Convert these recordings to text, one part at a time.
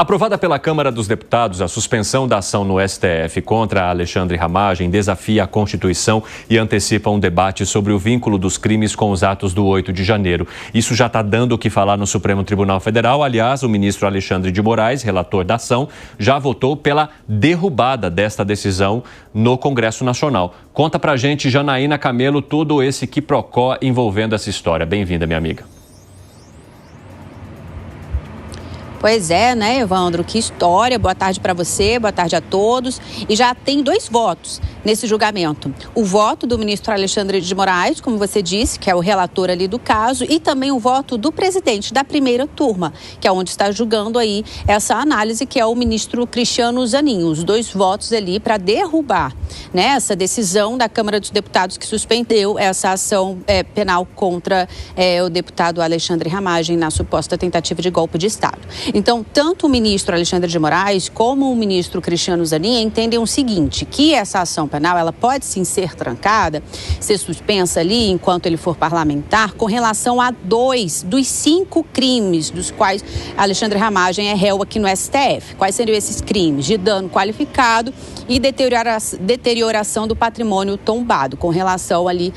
Aprovada pela Câmara dos Deputados, a suspensão da ação no STF contra Alexandre Ramagem desafia a Constituição e antecipa um debate sobre o vínculo dos crimes com os atos do 8 de janeiro. Isso já está dando o que falar no Supremo Tribunal Federal. Aliás, o ministro Alexandre de Moraes, relator da ação, já votou pela derrubada desta decisão no Congresso Nacional. Conta pra gente, Janaína Camelo, todo esse quiprocó envolvendo essa história. Bem-vinda, minha amiga. Pois é, né, Evandro? Que história. Boa tarde para você, boa tarde a todos. E já tem 2 votos nesse julgamento. O voto do ministro Alexandre de Moraes, como você disse, que é o relator ali do caso, e também o voto do presidente da primeira turma, que é onde está julgando aí essa análise, que é o ministro Cristiano Zanin. Os 2 votos ali para derrubar, né, essa decisão da Câmara dos Deputados que suspendeu essa ação penal contra o deputado Alexandre Ramagem na suposta tentativa de golpe de Estado. Então, tanto o ministro Alexandre de Moraes como o ministro Cristiano Zanin entendem o seguinte, que essa ação penal ela pode sim ser trancada, ser suspensa ali enquanto ele for parlamentar, com relação a 2 dos 5 crimes dos quais Alexandre Ramagem é réu aqui no STF. Quais seriam esses crimes? De dano qualificado e deterioração do patrimônio tombado, com relação ali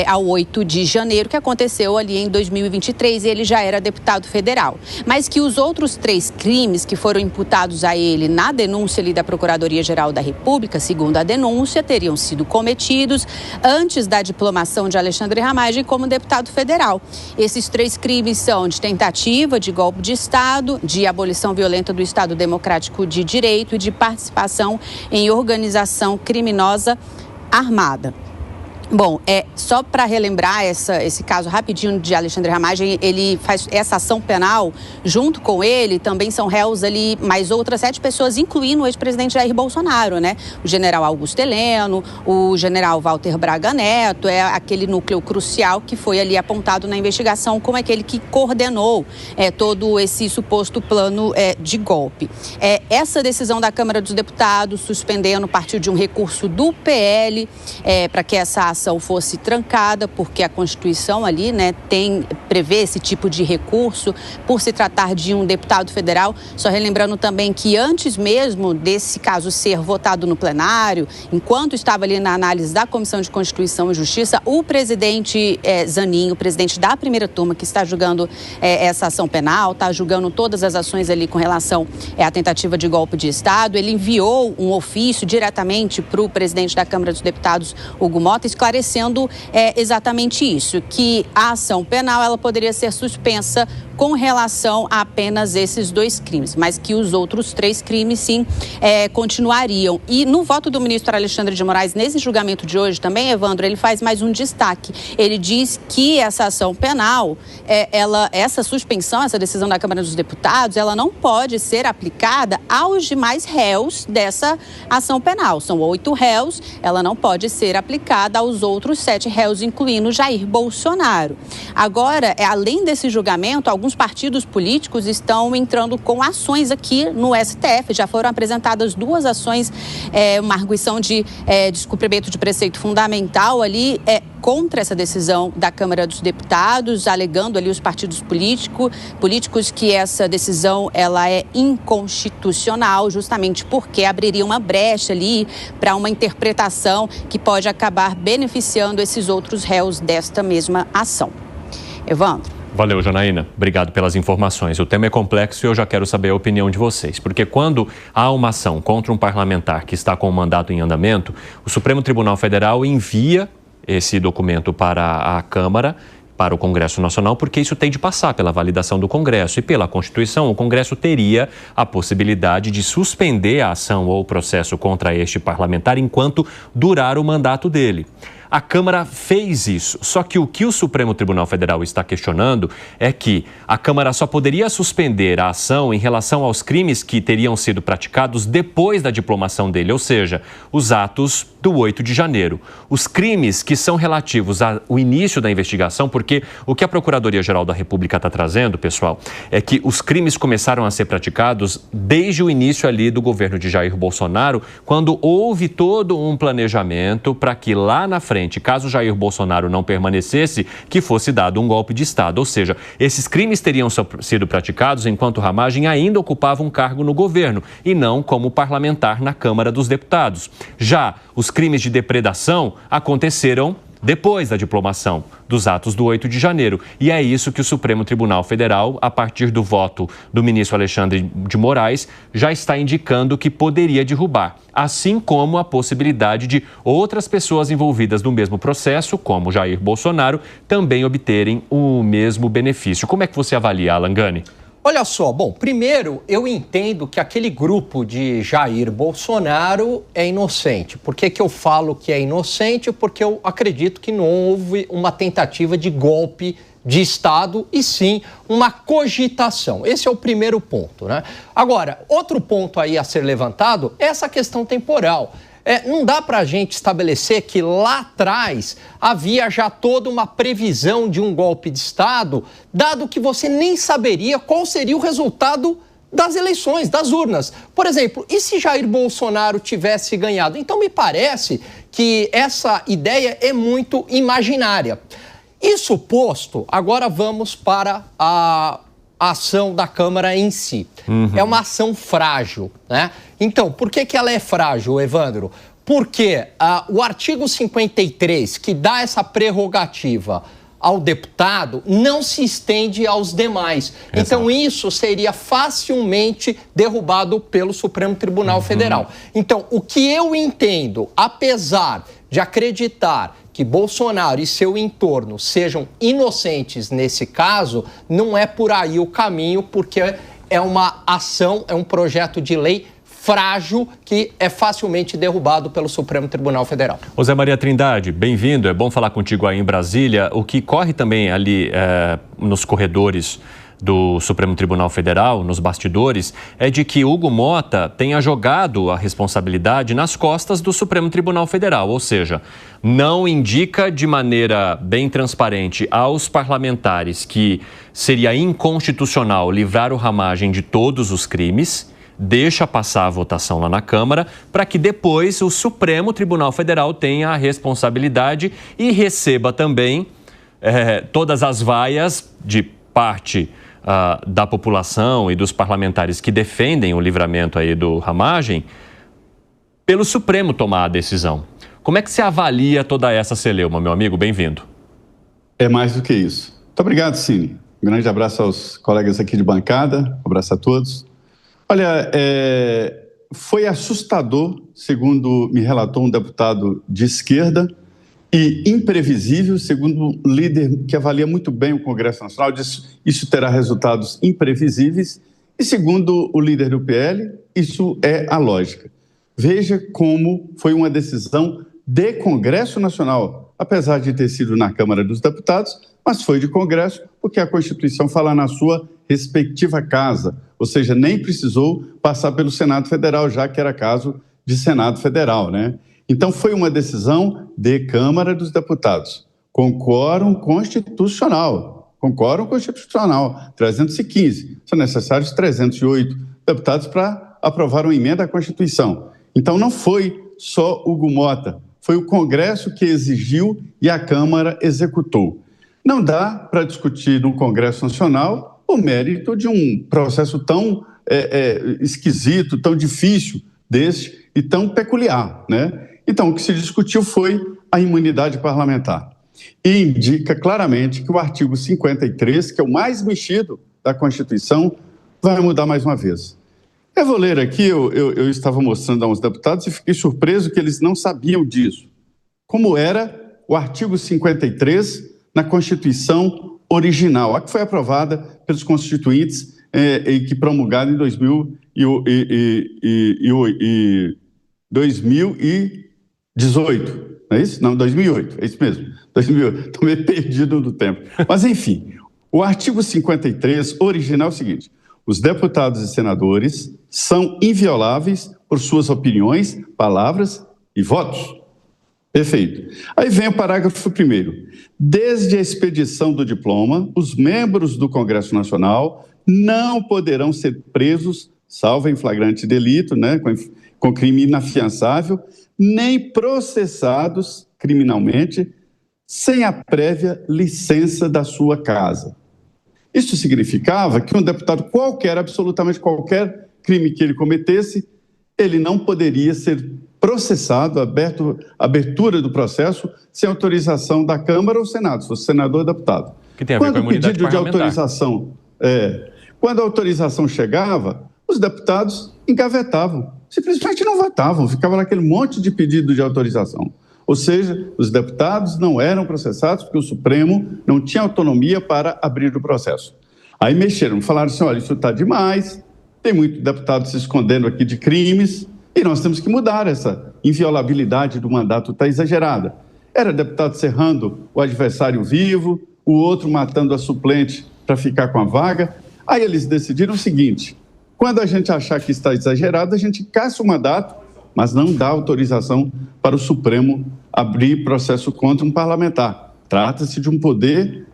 ao 8 de janeiro, que aconteceu ali em 2023, e ele já era deputado federal. Mas que os outros 3 crimes que foram imputados a ele na denúncia ali da Procuradoria-Geral da República, segundo a denúncia, teriam sido cometidos antes da diplomação de Alexandre Ramagem como deputado federal. Esses 3 crimes são de tentativa de golpe de Estado, de abolição violenta do Estado Democrático de Direito e de participação em organização criminosa armada. Bom, só para relembrar esse caso rapidinho de Alexandre Ramagem, ele faz essa ação penal, junto com ele também são réus ali mais outras 7 pessoas, incluindo o ex-presidente Jair Bolsonaro, né? O general Augusto Heleno, o general Walter Braga Neto, aquele núcleo crucial que foi ali apontado na investigação como aquele que coordenou todo esse suposto plano de golpe. Essa decisão da Câmara dos Deputados, suspendendo, partiu de um recurso do PL para que essa ação fosse trancada, porque a Constituição ali, né, prevê esse tipo de recurso por se tratar de um deputado federal. Só relembrando também que antes mesmo desse caso ser votado no plenário, enquanto estava ali na análise da Comissão de Constituição e Justiça, o presidente Zanin, o presidente da primeira turma que está julgando essa ação penal, está julgando todas as ações ali com relação à tentativa de golpe de Estado, ele enviou um ofício diretamente para o presidente da Câmara dos Deputados, Hugo Mota, esclarecendo exatamente isso, que a ação penal ela poderia ser suspensa com relação a apenas esses 2 crimes, mas que os outros 3 crimes, sim, continuariam. E no voto do ministro Alexandre de Moraes, nesse julgamento de hoje também, Evandro, ele faz mais um destaque. Ele diz que essa ação penal, essa suspensão, essa decisão da Câmara dos Deputados, ela não pode ser aplicada aos demais réus dessa ação penal. São 8 réus, ela não pode ser aplicada aos outros 7 réus, incluindo Jair Bolsonaro. Agora, além desse julgamento, alguns partidos políticos estão entrando com ações aqui no STF. Já foram apresentadas 2 ações, uma arguição de descumprimento de preceito fundamental ali, contra essa decisão da Câmara dos Deputados, alegando ali os partidos políticos que essa decisão ela é inconstitucional, justamente porque abriria uma brecha ali para uma interpretação que pode acabar beneficiando esses outros réus desta mesma ação. Evandro. Valeu, Janaína. Obrigado pelas informações. O tema é complexo e eu já quero saber a opinião de vocês. Porque quando há uma ação contra um parlamentar que está com o mandato em andamento, o Supremo Tribunal Federal envia esse documento para a Câmara, para o Congresso Nacional, porque isso tem de passar pela validação do Congresso. E pela Constituição, o Congresso teria a possibilidade de suspender a ação ou o processo contra este parlamentar enquanto durar o mandato dele. A Câmara fez isso, só que o que o Supremo Tribunal Federal está questionando é que a Câmara só poderia suspender a ação em relação aos crimes que teriam sido praticados depois da diplomação dele, ou seja, os atos do 8 de janeiro. Os crimes que são relativos ao início da investigação, porque o que a Procuradoria-Geral da República está trazendo, pessoal, é que os crimes começaram a ser praticados desde o início ali do governo de Jair Bolsonaro, quando houve todo um planejamento para que lá na frente frente, caso Jair Bolsonaro não permanecesse, que fosse dado um golpe de Estado. Ou seja, esses crimes teriam sido praticados enquanto Ramagem ainda ocupava um cargo no governo e não como parlamentar na Câmara dos Deputados. Já os crimes de depredação aconteceram depois da diplomação dos atos do 8 de janeiro. E é isso que o Supremo Tribunal Federal, a partir do voto do ministro Alexandre de Moraes, já está indicando que poderia derrubar, assim como a possibilidade de outras pessoas envolvidas no mesmo processo, como Jair Bolsonaro, também obterem o mesmo benefício. Como é que você avalia, Alan Gani? Olha só, bom, primeiro eu entendo que aquele grupo de Jair Bolsonaro é inocente. Por que eu falo que é inocente? Porque eu acredito que não houve uma tentativa de golpe de Estado e sim uma cogitação. Esse é o primeiro ponto, né? Agora, outro ponto aí a ser levantado é essa questão temporal. Não dá para a gente estabelecer que lá atrás havia já toda uma previsão de um golpe de Estado, dado que você nem saberia qual seria o resultado das eleições, das urnas. Por exemplo, e se Jair Bolsonaro tivesse ganhado? Então, me parece que essa ideia é muito imaginária. Isso posto, agora vamos para a ação da Câmara em si. É uma ação frágil, né? Então, por que ela é frágil, Evandro? Porque o artigo 53, que dá essa prerrogativa ao deputado, não se estende aos demais. Exato. Então, isso seria facilmente derrubado pelo Supremo Tribunal Federal. Então, o que eu entendo, apesar de acreditar que Bolsonaro e seu entorno sejam inocentes nesse caso, não é por aí o caminho, porque é uma ação, é um projeto de lei frágil que é facilmente derrubado pelo Supremo Tribunal Federal. José Maria Trindade, bem-vindo, é bom falar contigo aí em Brasília. O que corre também ali nos corredores do Supremo Tribunal Federal, nos bastidores, é de que Hugo Mota tenha jogado a responsabilidade nas costas do Supremo Tribunal Federal, ou seja, não indica de maneira bem transparente aos parlamentares que seria inconstitucional livrar o Ramagem de todos os crimes, deixa passar a votação lá na Câmara, para que depois o Supremo Tribunal Federal tenha a responsabilidade e receba também todas as vaias de parte da população e dos parlamentares que defendem o livramento aí do Ramagem, pelo Supremo tomar a decisão. Como é que você avalia toda essa celeuma, meu amigo? Bem-vindo. É mais do que isso. Muito obrigado, Cine. Um grande abraço aos colegas aqui de bancada, um abraço a todos. Olha, foi assustador, segundo me relatou um deputado de esquerda, e imprevisível, segundo um líder que avalia muito bem o Congresso Nacional, diz isso terá resultados imprevisíveis, e segundo o líder do PL, isso é a lógica. Veja como foi uma decisão de Congresso Nacional, apesar de ter sido na Câmara dos Deputados, mas foi de Congresso, porque a Constituição fala na sua respectiva casa, ou seja, nem precisou passar pelo Senado Federal, já que era caso de Senado Federal, né? Então, foi uma decisão de Câmara dos Deputados, com quórum constitucional, 315. São necessários 308 deputados para aprovar uma emenda à Constituição. Então, não foi só Hugo Mota, foi o Congresso que exigiu e a Câmara executou. Não dá para discutir no Congresso Nacional o mérito de um processo tão esquisito, tão difícil desse e tão peculiar, né? Então, o que se discutiu foi a imunidade parlamentar. E indica claramente que o artigo 53, que é o mais mexido da Constituição, vai mudar mais uma vez. Eu vou ler aqui, eu estava mostrando a uns deputados e fiquei surpreso que eles não sabiam disso. Como era o artigo 53 na Constituição original, a que foi aprovada pelos constituintes e que promulgada em 2018, não é isso? Não, 2008, é isso mesmo, 2008, estou meio perdido no tempo. Mas, enfim, o artigo 53 original é o seguinte: os deputados e senadores são invioláveis por suas opiniões, palavras e votos. Perfeito. Aí vem o parágrafo 1º. Desde a expedição do diploma, os membros do Congresso Nacional não poderão ser presos, salvo em flagrante delito, né, com crime inafiançável, nem processados criminalmente sem a prévia licença da sua casa. Isso significava que um deputado qualquer, absolutamente qualquer crime que ele cometesse, ele não poderia ser processado, abertura do processo, sem autorização da Câmara ou Senado, se fosse senador ou deputado. Que tem a ver com a imunidade parlamentar. Quando a autorização chegava, os deputados engavetavam, simplesmente não votavam, ficava naquele monte de pedido de autorização. Ou seja, os deputados não eram processados porque o Supremo não tinha autonomia para abrir o processo. Aí mexeram, falaram assim, olha, isso está demais, tem muito deputado se escondendo aqui de crimes e nós temos que mudar essa inviolabilidade do mandato, está exagerada. Era deputado cerrando o adversário vivo, o outro matando a suplente para ficar com a vaga. Aí eles decidiram o seguinte, quando a gente achar que está exagerado, a gente caça o mandato, mas não dá autorização para o Supremo abrir processo contra um parlamentar. Trata-se de um poder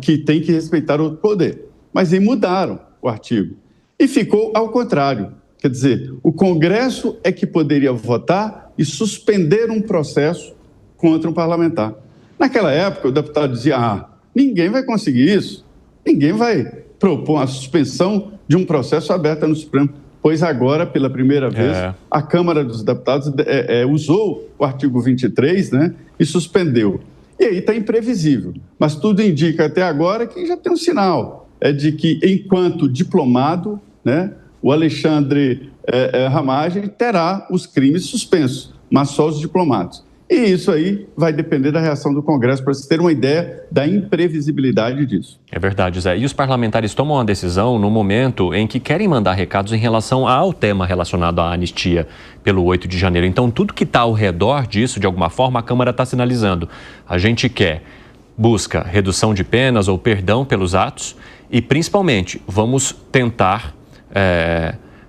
que tem que respeitar outro poder. Mas aí mudaram o artigo. E ficou ao contrário. Quer dizer, o Congresso é que poderia votar e suspender um processo contra um parlamentar. Naquela época, o deputado dizia, ninguém vai conseguir isso, ninguém vai propor a suspensão de um processo aberto no Supremo. Pois agora, pela primeira vez, a Câmara dos Deputados usou o artigo 23, né, e suspendeu. E aí está imprevisível. Mas tudo indica até agora que já tem um sinal, de que, enquanto diplomado, né, o Alexandre Ramagem terá os crimes suspensos, mas só os diplomados. E isso aí vai depender da reação do Congresso, para se ter uma ideia da imprevisibilidade disso. É verdade, Zé. E os parlamentares tomam a decisão no momento em que querem mandar recados em relação ao tema relacionado à anistia pelo 8 de janeiro. Então, tudo que está ao redor disso, de alguma forma, a Câmara está sinalizando. A gente busca redução de penas ou perdão pelos atos e, principalmente, vamos tentar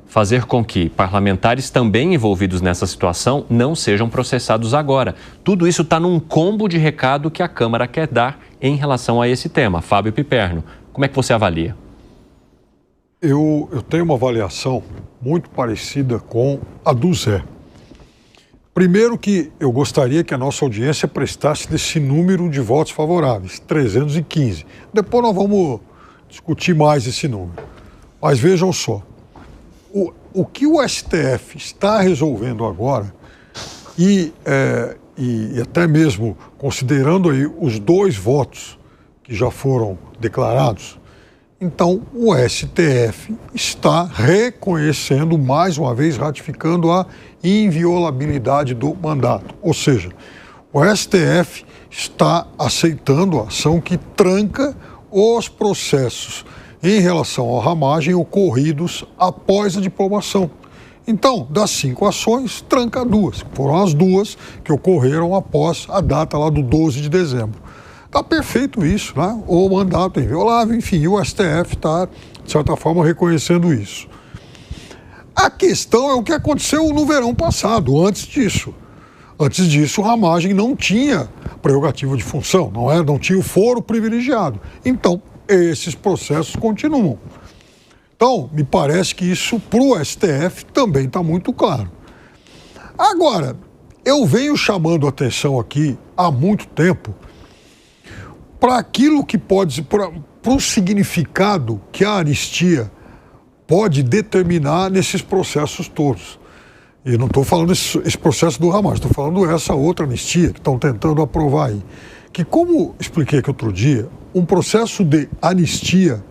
fazer com que parlamentares também envolvidos nessa situação não sejam processados agora. Tudo isso está num combo de recado que a Câmara quer dar em relação a esse tema. Fábio Piperno, como é que você avalia? Eu tenho uma avaliação muito parecida com a do Zé. Primeiro que eu gostaria que a nossa audiência prestasse desse número de votos favoráveis, 315. Depois nós vamos discutir mais esse número. Mas vejam só. O que o STF está resolvendo agora, e até mesmo considerando aí os 2 votos que já foram declarados, então o STF está reconhecendo, mais uma vez, ratificando a inviolabilidade do mandato. Ou seja, o STF está aceitando a ação que tranca os processos em relação ao Ramagem ocorridos após a diplomação. Então, das 5 ações, tranca 2. Foram as 2 que ocorreram após a data lá do 12 de dezembro. Está perfeito isso, né? O mandato é inviolável, enfim, o STF está, de certa forma, reconhecendo isso. A questão é o que aconteceu no verão passado, antes disso. Antes disso, o Ramagem não tinha prerrogativa de função, não tinha o foro privilegiado. Então, esses processos continuam. Então, me parece que isso para o STF também está muito claro. Agora, eu venho chamando a atenção aqui há muito tempo para aquilo que pode, para o significado que a anistia pode determinar nesses processos todos. E não estou falando esse processo do Ramagem, estou falando essa outra anistia que estão tentando aprovar aí. Que, como expliquei aqui outro dia, um processo de anistia,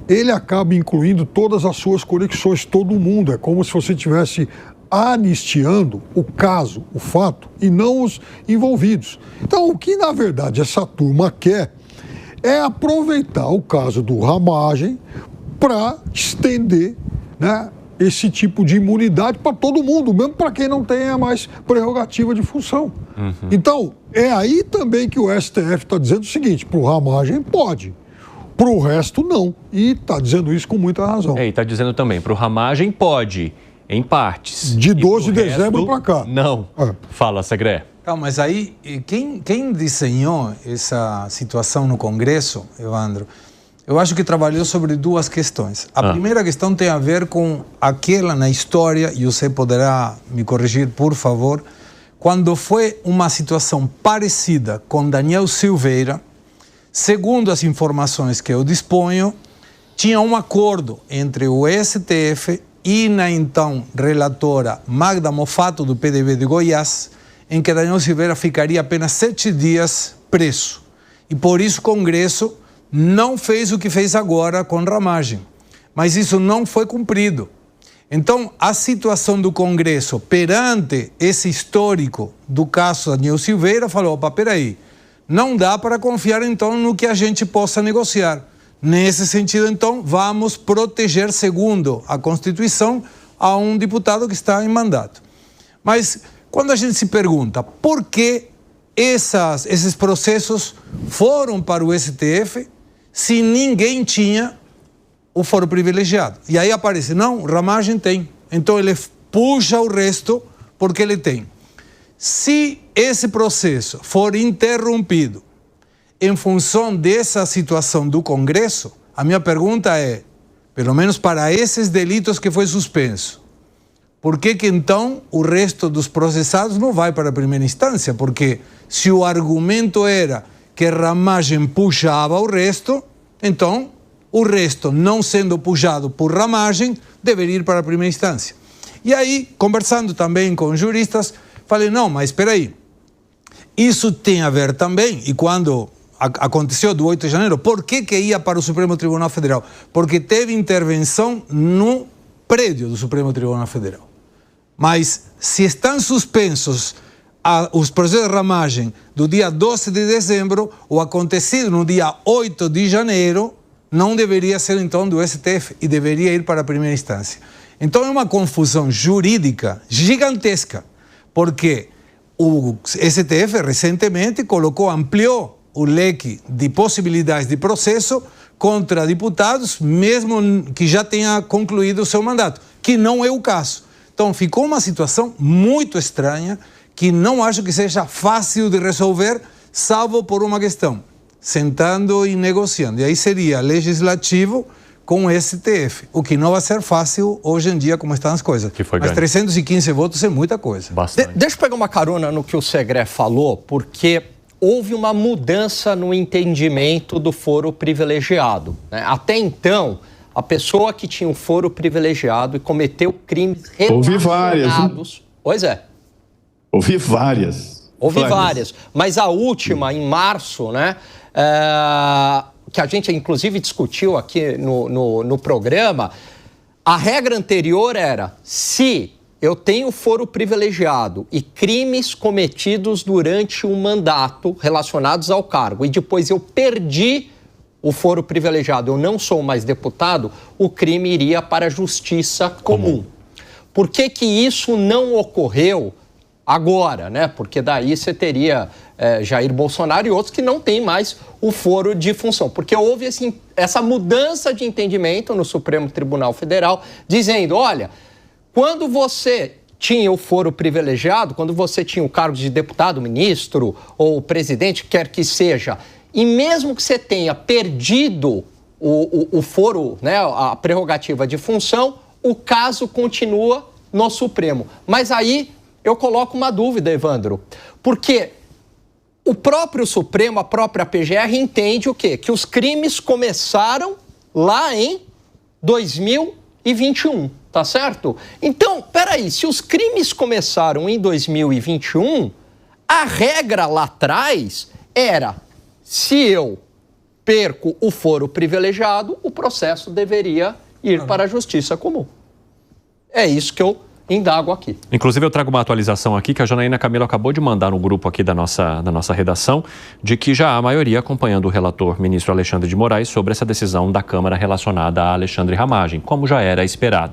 ele acaba incluindo todas as suas conexões, todo mundo. É como se você estivesse anistiando o caso, o fato, e não os envolvidos. Então, o que, na verdade, essa turma quer é aproveitar o caso do Ramagem para estender, né, esse tipo de imunidade para todo mundo, mesmo para quem não tenha mais prerrogativa de função. Então, é aí também que o STF está dizendo o seguinte, para o Ramagem pode, para o resto não. E está dizendo isso com muita razão. E está dizendo também, para o Ramagem pode, em partes. De 12 de dezembro para cá. Não. Fala, Segré. Não, mas aí, quem desenhou essa situação no Congresso, Evandro, eu acho que trabalhou sobre 2 questões. A primeira questão tem a ver com aquela na história, e você poderá me corrigir, por favor, quando foi uma situação parecida com Daniel Silveira, segundo as informações que eu disponho, tinha um acordo entre o STF e na então relatora Magda Mofato, do PDB de Goiás, em que Daniel Silveira ficaria apenas 7 dias preso. E por isso o Congresso não fez o que fez agora com Ramagem. Mas isso não foi cumprido. Então, a situação do Congresso perante esse histórico do caso Daniel Silveira falou, opa, peraí, não dá para confiar então no que a gente possa negociar. Nesse sentido, então, vamos proteger, segundo a Constituição, a um deputado que está em mandato. Mas quando a gente se pergunta por que esses processos foram para o STF se ninguém tinha o foro privilegiado? E aí aparece, não, Ramagem tem. Então ele puxa o resto porque ele tem. Se esse processo for interrompido em função dessa situação do Congresso, a minha pergunta é, pelo menos para esses delitos que foi suspenso, por que então o resto dos processados não vai para a primeira instância? Porque se o argumento era que Ramagem puxava o resto, então o resto, não sendo puxado por Ramagem, deveria ir para a primeira instância. E aí, conversando também com juristas, falei, não, mas espera aí, isso tem a ver também, e quando aconteceu do 8 de janeiro, por que ia para o Supremo Tribunal Federal? Porque teve intervenção no prédio do Supremo Tribunal Federal. Mas se estão suspensos os processos de Ramagem do dia 12 de dezembro, o acontecido no dia 8 de janeiro, não deveria ser então do STF e deveria ir para a primeira instância. Então é uma confusão jurídica gigantesca, porque o STF recentemente ampliou o leque de possibilidades de processo contra deputados, mesmo que já tenha concluído o seu mandato, que não é o caso. Então ficou uma situação muito estranha, que não acho que seja fácil de resolver, salvo por uma questão, sentando e negociando. E aí seria legislativo com o STF, o que não vai ser fácil hoje em dia, como estão as coisas. Mas 315 votos é muita coisa. Deixa eu pegar uma carona no que o Segré falou, porque houve uma mudança no entendimento do foro privilegiado, né? Até então, a pessoa que tinha um foro privilegiado e cometeu crimes relacionados... Houve várias. Pois é. Houve várias. Houve várias. Mas a última, em março, né? Que a gente inclusive discutiu aqui no programa, a regra anterior era, se eu tenho foro privilegiado e crimes cometidos durante um mandato relacionados ao cargo e depois eu perdi o foro privilegiado, eu não sou mais deputado, o crime iria para a justiça comum. Por que isso não ocorreu agora, né? Porque daí você teria Jair Bolsonaro e outros que não têm mais o foro de função. Porque houve essa mudança de entendimento no Supremo Tribunal Federal, dizendo, olha, quando você tinha o foro privilegiado, quando você tinha o cargo de deputado, ministro ou presidente, quer que seja, e mesmo que você tenha perdido o foro, né, a prerrogativa de função, o caso continua no Supremo. Mas aí eu coloco uma dúvida, Evandro, porque o próprio Supremo, a própria PGR, entende o quê? Que os crimes começaram lá em 2021, tá certo? Então, peraí, se os crimes começaram em 2021, a regra lá atrás era, se eu perco o foro privilegiado, o processo deveria ir para a justiça comum. É isso que eu indago aqui. Inclusive, eu trago uma atualização aqui que a Janaína Camilo acabou de mandar no grupo aqui da nossa redação, de que já há maioria acompanhando o relator ministro Alexandre de Moraes sobre essa decisão da Câmara relacionada a Alexandre Ramagem, como já era esperado.